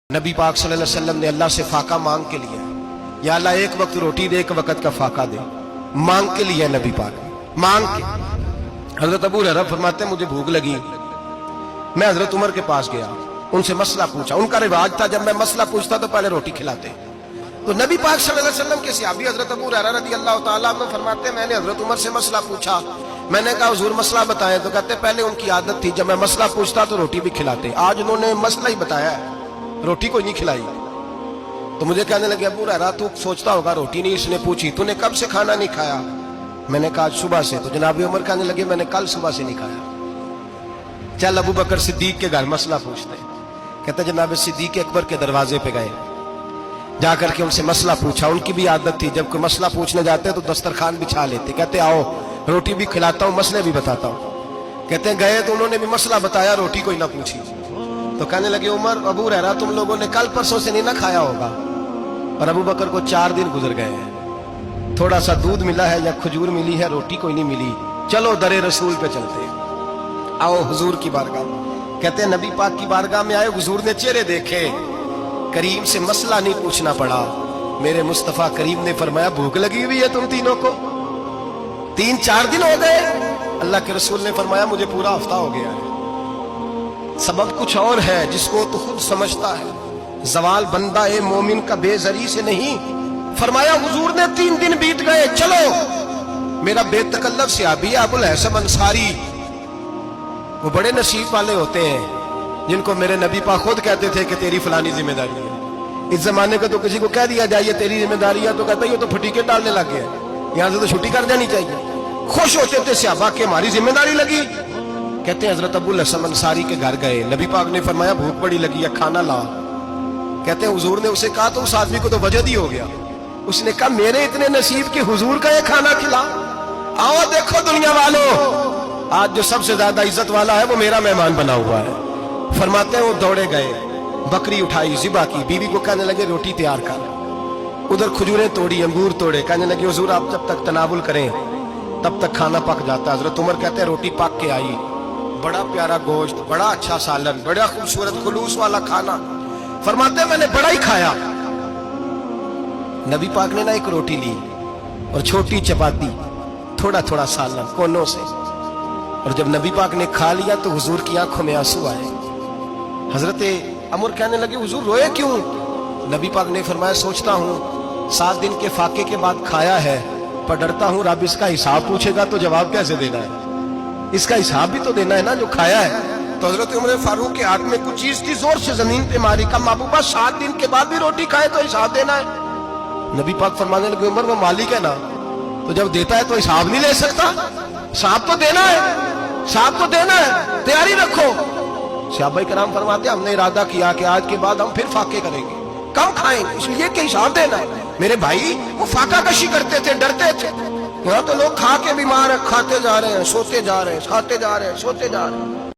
نبی پاک صلی اللہ علیہ وسلم نے اللہ سے فاقہ مانگ کے لیا، یا اللہ ایک وقت روٹی دے، ایک وقت کا فاقہ دے، مانگ کے لیا نبی پاک مانگ کے۔ حضرت ابو ہریرہ فرماتے ہیں مجھے بھوک لگی، میں حضرت عمر کے پاس گیا، ان سے مسئلہ پوچھا۔ ان کا رواج تھا جب میں مسئلہ پوچھتا تو پہلے روٹی کھلاتے۔ تو نبی پاک صلی اللہ علیہ وسلم کے صحابی حضرت ابو ہریرہ رضی اللہ تعالیٰ عنہ فرماتے ہیں میں نے حضرت عمر سے مسئلہ پوچھا، میں نے کہا حضور مسئلہ بتائیں، تو کہتے پہلے ان کی عادت تھی جب میں مسئلہ پوچھتا تو روٹی بھی کھلاتے، آج انہوں نے مسئلہ ہی بتایا ہے، روٹی کوئی نہیں کھلائی۔ تو مجھے کہنے لگے ابو ہریرہ تو سوچتا ہوگا روٹی نہیں اس نے پوچھی، تو نے کب سے کھانا نہیں کھایا؟ میں نے کہا آج صبح سے۔ تو جناب عمر کہنے لگے میں نے کل صبح سے نہیں کھایا، چل ابو بکر صدیق کے گھر مسئلہ پوچھتے۔ کہتے جناب صدیق اکبر کے دروازے پہ گئے، جا کر کے ان سے مسئلہ پوچھا۔ ان کی بھی عادت تھی جب کوئی مسئلہ پوچھنے جاتے تو دسترخوان بچھا لیتے، کہتے آؤ روٹی بھی کھلاتا ہوں مسئلے بھی بتاتا ہوں۔ کہتے ہیں گئے تو انہوں نے بھی مسئلہ بتایا، روٹی کوئی نہ پوچھی۔ تو کہنے لگے عمر ابو ہریرہ تم لوگوں نے کل پرسوں سے نہیں نہ کھایا ہوگا۔ اور ابو بکر کو 4 دن گزر گئے ہیں، تھوڑا سا دودھ ملا ہے یا کھجور ملی ہے، روٹی کوئی نہیں ملی، چلو در رسول پہ چلتے، آؤ حضور کی بارگاہ۔ کہتے ہیں نبی پاک کی بارگاہ میں آئے، حضور نے چہرے دیکھے، کریم سے مسئلہ نہیں پوچھنا پڑا۔ میرے مصطفیٰ کریم نے فرمایا بھوک لگی ہوئی ہے تم تینوں کو، 3-4 دن ہو گئے۔ اللہ کے رسول نے فرمایا مجھے پورا ہفتہ ہو گیا ہے۔ سبب کچھ اور ہے جس کو تو خود سمجھتا ہے، زوال بندہ اے مومن کا بے زری سے نہیں۔ فرمایا حضور نے 3 دن بیت گئے، چلو۔ میرا بے تکلف صحابی ابو الحسن انصاری، وہ بڑے نصیب والے ہوتے ہیں جن کو میرے نبی پاک خود کہتے تھے کہ تیری فلانی ذمہ داری ہے۔ اس زمانے کا تو کسی کو کہہ دیا جائے تیری ذمہ داری ہے تو کہتا ہے یہ تو پھٹیکے ڈالنے لگ گیا، یہاں سے تو چھٹی کر جانی چاہیے۔ خوش ہوتے تھے صحابہ کہ ہماری ذمہ داری لگی۔ کہتے ہیں حضرت ابو الحسن انصاری کے گھر گئے، نبی پاک نے فرمایا بھوک بڑی لگی ہے کھانا لا۔ کہتے ہیں حضور نے اسے کہا تو اس آدمی کو تو وجد ہی ہو گیا، اس نے کہا میرے اتنے نصیب کہ حضور کا یہ کھانا کھلا۔ آؤ دیکھو دنیا والوں، آج جو سب سے زیادہ عزت والا ہے وہ میرا مہمان بنا ہوا ہے۔ فرماتے ہیں وہ دوڑے گئے، بکری اٹھائی، ذبح کی، بیوی کو کہنے لگے روٹی تیار کر، ادھر کھجوریں توڑی، انگور توڑے، کہنے لگے حضور آپ جب تک تناول کریں تب تک کھانا پک جاتا ہے۔ حضرت عمر کہتے ہیں روٹی پک کے آئی، بڑا پیارا گوشت، بڑا اچھا سالن، بڑا خوبصورت خلوص والا کھانا۔ فرماتے ہیں میں نے بڑا ہی کھایا۔ نبی پاک نے نہ ایک روٹی لی اور چھوٹی چپاتی، تھوڑا تھوڑا سالن کونوں سے، اور جب نبی پاک نے کھا لیا تو حضور کی آنکھوں میں آنسو آئے۔ حضرت عمر کہنے لگے حضور روئے کیوں؟ نبی پاک نے فرمایا سوچتا ہوں 7 دن کے فاقے کے بعد کھایا ہے، پر ڈرتا ہوں رب اس کا حساب پوچھے گا تو جواب کیسے دینا ہے، اس کا حساب بھی تو دینا ہے نا جو کھایا ہے۔ تو حضرت عمر فاروق کے ہاتھ میں کچھ چیز تھی، زور سے زمین پہ ماری، کہا محبوبہ 7 دن کے بعد بھی روٹی کھائے تو حساب دینا ہے۔ نبی پاک فرمانے لگے عمر وہ مالک ہے نا، تو جب دیتا ہے تو حساب نہیں لے سکتا، حساب تو دینا ہے، حساب تو دینا ہے، تیاری رکھو۔ صحابہ کرام فرماتے ہیں ہم نے ارادہ کیا کہ آج کے بعد ہم پھر فاقے کریں گے، کم کھائیں گے، اس لیے کہ حساب دینا ہے۔ میرے بھائی وہ فاقہ کشی کرتے تھے، ڈرتے تھے۔ یہاں تو لوگ کھا کے بیمار ہیں، کھاتے جا رہے ہیں، سوتے جا رہے ہیں، کھاتے جا رہے ہیں، سوتے جا رہے ہیں۔